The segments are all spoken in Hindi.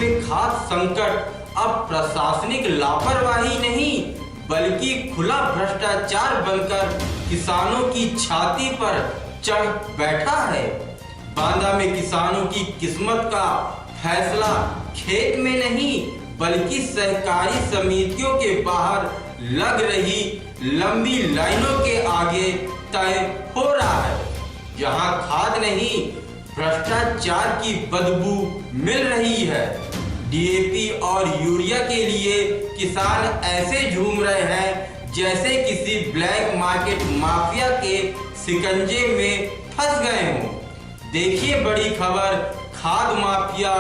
में खाद्य संकट अब प्रशासनिक लापरवाही नहीं बल्कि खुला भ्रष्टाचार बनकर किसानों की छाती पर चढ़ बैठा है। बांदा में किसानों की किस्मत का फैसला खेत में नहीं बल्कि सहकारी समितियों के बाहर लग रही लंबी लाइनों के आगे तय हो रहा है। जहां खाद नहीं भ्रष्टाचार की बदबू मिल रही है। डीएपी और यूरिया के लिए किसान ऐसे झूम रहे हैं जैसे किसी ब्लैक मार्केट माफिया के शिकंजे में फंस गए हों। देखिए बड़ी खबर, खाद माफिया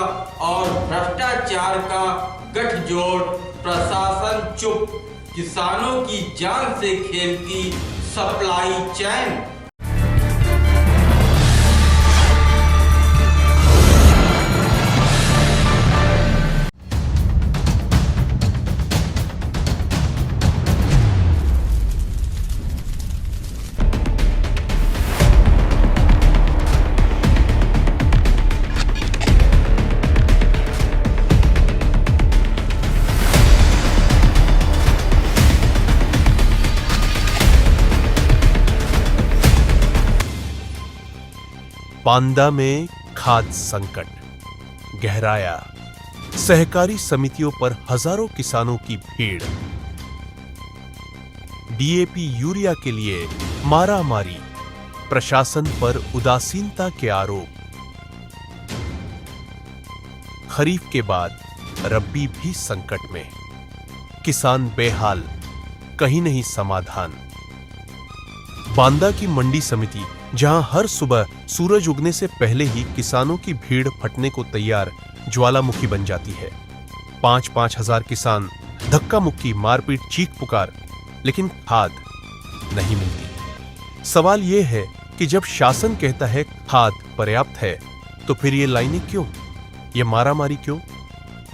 और भ्रष्टाचार का गठजोड़, प्रशासन चुप, किसानों की जान से खेलती सप्लाई चेन। बांदा में खाद्य संकट गहराया, सहकारी समितियों पर हजारों किसानों की भीड़। डीएपी यूरिया के लिए मारामारी, प्रशासन पर उदासीनता के आरोप। खरीफ के बाद रब्बी भी संकट में, किसान बेहाल, कहीं नहीं समाधान। बांदा की मंडी समिति जहां हर सुबह सूरज उगने से पहले ही किसानों की भीड़ फटने को तैयार ज्वालामुखी बन जाती है। 5-5 हजार किसान धक्का मुक्की, मारपीट, चीख पुकार, लेकिन खाद नहीं मिलती। सवाल यह है कि जब शासन कहता है खाद पर्याप्त है तो फिर ये लाइनें क्यों, ये मारामारी क्यों?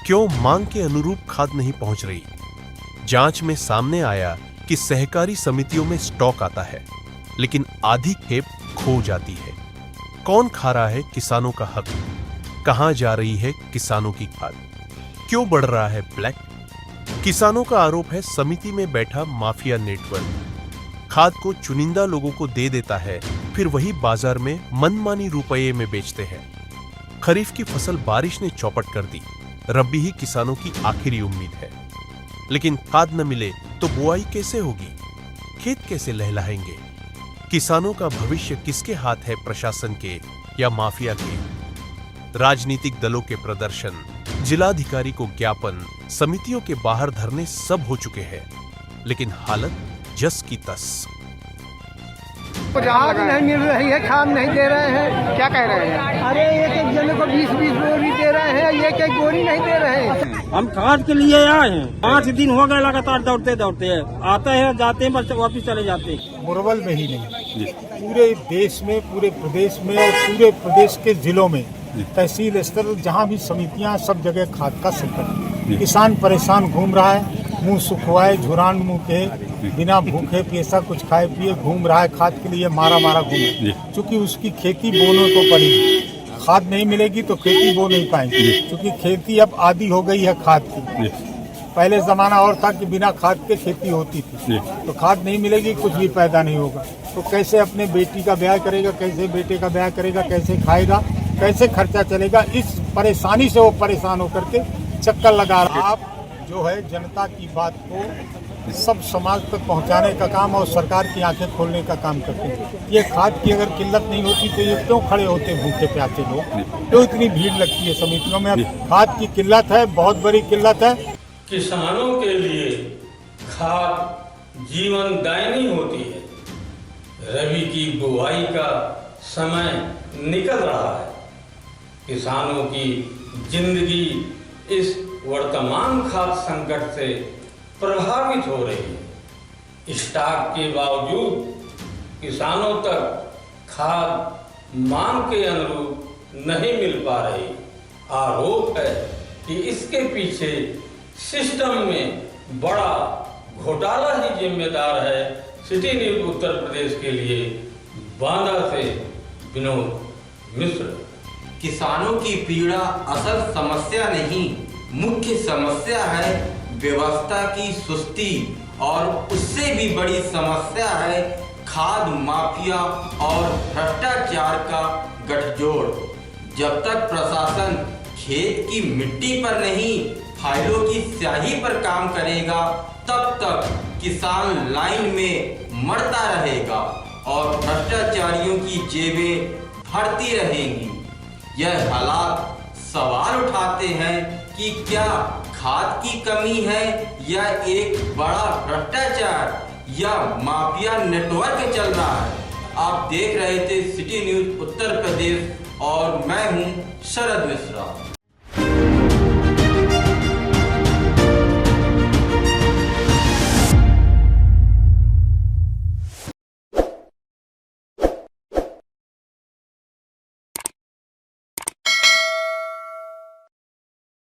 क्यों मांग के अनुरूप खाद नहीं पहुंच रही? जांच में सामने आया कि सहकारी समितियों में स्टॉक आता है लेकिन आधी खेप खो जाती है। कौन खा रहा है किसानों का हक? कहां जा रही है किसानों की खाद? क्यों बढ़ रहा है ब्लैक? किसानों का आरोप है समिति में बैठा माफिया नेटवर्क खाद को चुनिंदा लोगों को दे देता है, फिर वही बाजार में मनमानी रुपये में बेचते हैं। खरीफ की फसल बारिश ने चौपट कर दी, रब्बी ही किसानों की आखिरी उम्मीद है। लेकिन खाद न मिले तो बुआई कैसे होगी? खेत कैसे लहलहाएंगे? किसानों का भविष्य किसके हाथ है, प्रशासन के या माफिया के? राजनीतिक दलों के प्रदर्शन, जिलाधिकारी को ज्ञापन, समितियों के बाहर धरने सब हो चुके हैं, लेकिन हालत जस की तस। खाद नहीं मिल रही है, खाद नहीं दे रहे हैं। क्या कह रहे हैं? अरे एक जने को 20-20 बोरी दे रहे हैं, एक बोरी नहीं दे रहे हैं। हम खाद के लिए आए हैं, 5 दिन हो गए लगातार दौड़ते दौड़ते आते हैं, जाते हैं, बस वापिस चले जाते हैं। मुरवल में ही नहीं, पूरे देश में, पूरे प्रदेश में और पूरे प्रदेश के जिलों में तहसील स्तर जहाँ भी समितियाँ, सब जगह खाद का संकट। किसान परेशान घूम रहा है, मुंह सुखवाए, झुरान मुंह के, बिना भूखे प्यासा कुछ खाए पिए घूम रहा है, खाद के लिए मारा घूमे। क्योंकि उसकी खेती बोने को पड़ी, खाद नहीं मिलेगी तो खेती बो नहीं पाएंगे। क्योंकि खेती अब आदी हो गई है खाद की। पहले जमाना और था कि बिना खाद के खेती होती थी, तो खाद नहीं मिलेगी, कुछ भी पैदा नहीं होगा। तो कैसे अपने बेटी का ब्याह करेगा, कैसे बेटे का ब्याह करेगा, कैसे खाएगा, कैसे खर्चा चलेगा? इस परेशानी से वो परेशान होकर के चक्कर लगा रहा। आप जो है जनता की बात को सब समाज तक पहुंचाने का काम और सरकार की आंखें खोलने का काम करते हैं। ये खाद की अगर किल्लत नहीं होती तो ये क्यों खड़े होते भूखे प्यासे लोग? क्यों इतनी भीड़ लगती है समितियों में? अब खाद की किल्लत है, बहुत बड़ी किल्लत है। किसानों के लिए खाद जीवनदायिनी होती है। रबी की बुआई का समय निकल रहा है। किसानों की जिंदगी इस वर्तमान खाद्य संकट से प्रभावित हो रही है। स्टॉक के बावजूद किसानों तक खाद मांग के अनुरूप नहीं मिल पा रही। आरोप है कि इसके पीछे सिस्टम में बड़ा घोटाला ही जिम्मेदार है। सिटी न्यूज़ उत्तर प्रदेश के लिए बांदा से विनोद मिश्र। किसानों की पीड़ा असल समस्या नहीं, मुख्य समस्या है व्यवस्था की सुस्ती, और उससे भी बड़ी समस्या है खाद माफिया और भ्रष्टाचार का गठजोड़। जब तक प्रशासन खेत की मिट्टी पर नहीं, फाइलों की स्याही पर काम करेगा, तब तक किसान लाइन में मरता रहेगा और भ्रष्टाचारियों की जेबें भरती रहेंगी। यह हालात सवाल उठाते हैं कि क्या खाद की कमी है, या एक बड़ा भ्रष्टाचार या माफिया नेटवर्क चल रहा है। आप देख रहे थे सिटी न्यूज उत्तर प्रदेश और मैं हूं शरद मिश्रा।